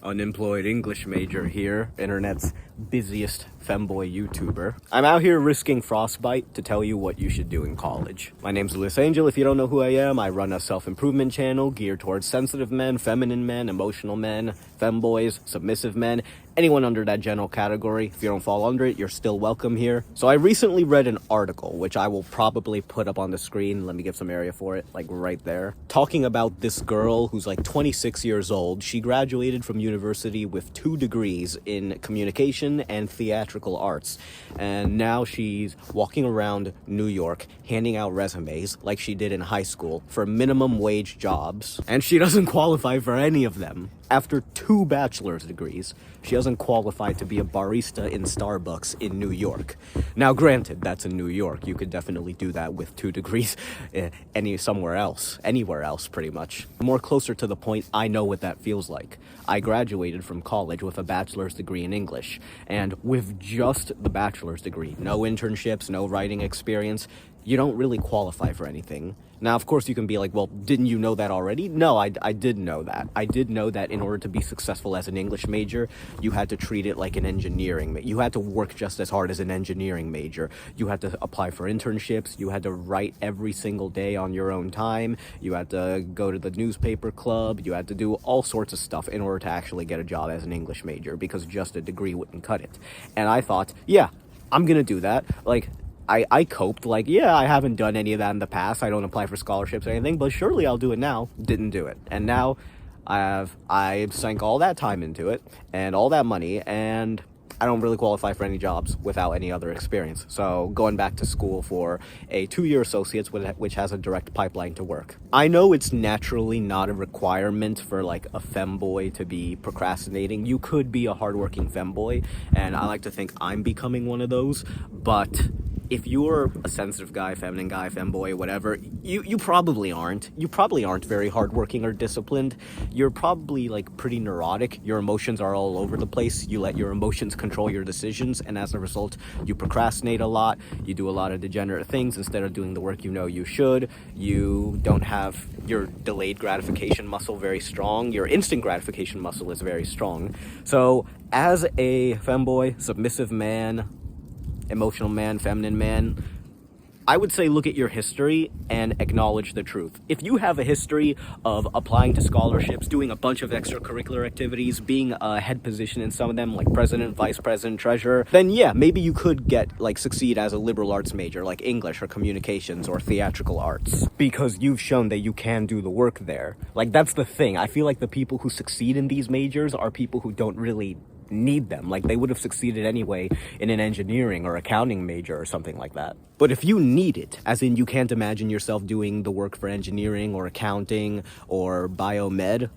Unemployed English major here, internet's busiest femboy YouTuber. I'm out here risking frostbite to tell you what you should do in college. My name's Louis Angel. If you don't know who I am, I run a self-improvement channel geared towards sensitive men, feminine men, emotional men, femboys, submissive men, anyone under that general category. If you don't fall under it, you're still welcome here. So I recently read an article, which I will probably put up on the screen. Let me give some area for it, like right there. Talking about this girl who's like 26 years old. She graduated from university with 2 degrees in communication and theatrical arts. And now she's walking around New York handing out resumes like she did in high school for minimum wage jobs. And she doesn't qualify for any of them. After 2 bachelor's degrees, she doesn't qualify to be a barista in Starbucks in New York. Now, granted, that's in New York. You could definitely do that with 2 degrees anywhere else, pretty much. More closer to the point, I know what that feels like. I graduated from college with a bachelor's degree in English, and with just the bachelor's degree, no internships, no writing experience, you don't really qualify for anything. Now, of course, you can be like, well, didn't you know that already? No, I did know that. I did know that in order to be successful as an English major, you had to treat it like an engineering. You had to work just as hard as an engineering major. You had to apply for internships. You had to write every single day on your own time. You had to go to the newspaper club. You had to do all sorts of stuff in order to actually get a job as an English major, because just a degree wouldn't cut it. And I thought, yeah, I'm gonna do that. Like, I coped, like, yeah, I haven't done any of that in the past. I don't apply for scholarships or anything, but surely I'll do it now. Didn't do it. And now I sank all that time into it and all that money, and I don't really qualify for any jobs without any other experience. So going back to school for a 2-year associate's, which has a direct pipeline to work. I know it's naturally not a requirement for like a femboy to be procrastinating. You could be a hardworking femboy, and I like to think I'm becoming one of those, but if you're a sensitive guy, feminine guy, femboy, whatever, you probably aren't. You probably aren't very hardworking or disciplined. You're probably like pretty neurotic. Your emotions are all over the place. You let your emotions control your decisions, and as a result, you procrastinate a lot. You do a lot of degenerate things instead of doing the work you know you should. You don't have your delayed gratification muscle very strong. Your instant gratification muscle is very strong. So as a femboy, submissive man, emotional man, feminine man, I would say look at your history and acknowledge the truth. If you have a history of applying to scholarships, doing a bunch of extracurricular activities, being a head position in some of them, like president, vice president, treasurer, then yeah, maybe you could succeed as a liberal arts major, like English or communications or theatrical arts, because you've shown that you can do the work there. Like, that's the thing. I feel like the people who succeed in these majors are people who don't really need them. Like, they would have succeeded anyway in an engineering or accounting major or something like that. But if you need it, as in you can't imagine yourself doing the work for engineering or accounting or biomed,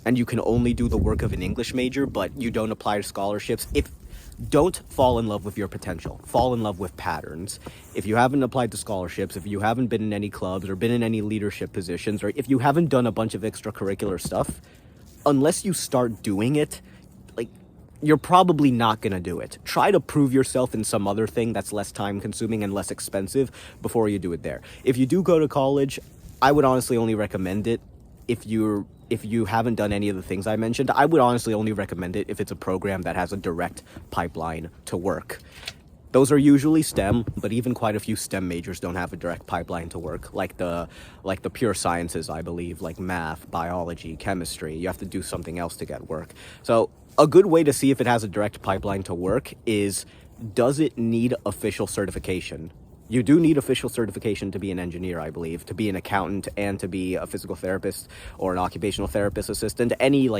and you can only do the work of an English major, but you don't apply to scholarships, don't fall in love with your potential. Fall in love with patterns. If you haven't applied to scholarships, if you haven't been in any clubs or been in any leadership positions, or if you haven't done a bunch of extracurricular stuff, unless you start doing it, you're probably not going to do it. Try to prove yourself in some other thing that's less time consuming and less expensive before you do it there. If you do go to college, I would honestly only recommend it if you haven't done any of the things I mentioned. I would honestly only recommend it if it's a program that has a direct pipeline to work. Those are usually STEM, but even quite a few STEM majors don't have a direct pipeline to work, like the pure sciences, I believe, like math, biology, chemistry. You have to do something else to get work. So a good way to see if it has a direct pipeline to work is, does it need official certification? You do need official certification to be an engineer, I believe, to be an accountant, and to be a physical therapist or an occupational therapist assistant. Any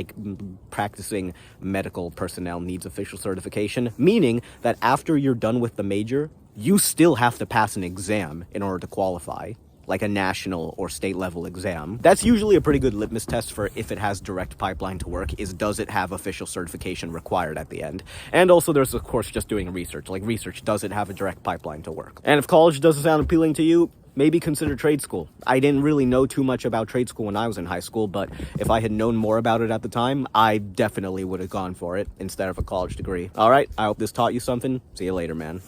practicing medical personnel needs official certification, meaning that after you're done with the major, you still have to pass an exam in order to qualify, like a national or state level exam. That's usually a pretty good litmus test for if it has direct pipeline to work, is does it have official certification required at the end? And also there's, of course, just doing research. Like research, does it have a direct pipeline to work? And if college doesn't sound appealing to you, maybe consider trade school. I didn't really know too much about trade school when I was in high school, but if I had known more about it at the time, I definitely would have gone for it instead of a college degree. All right, I hope this taught you something. See you later, man.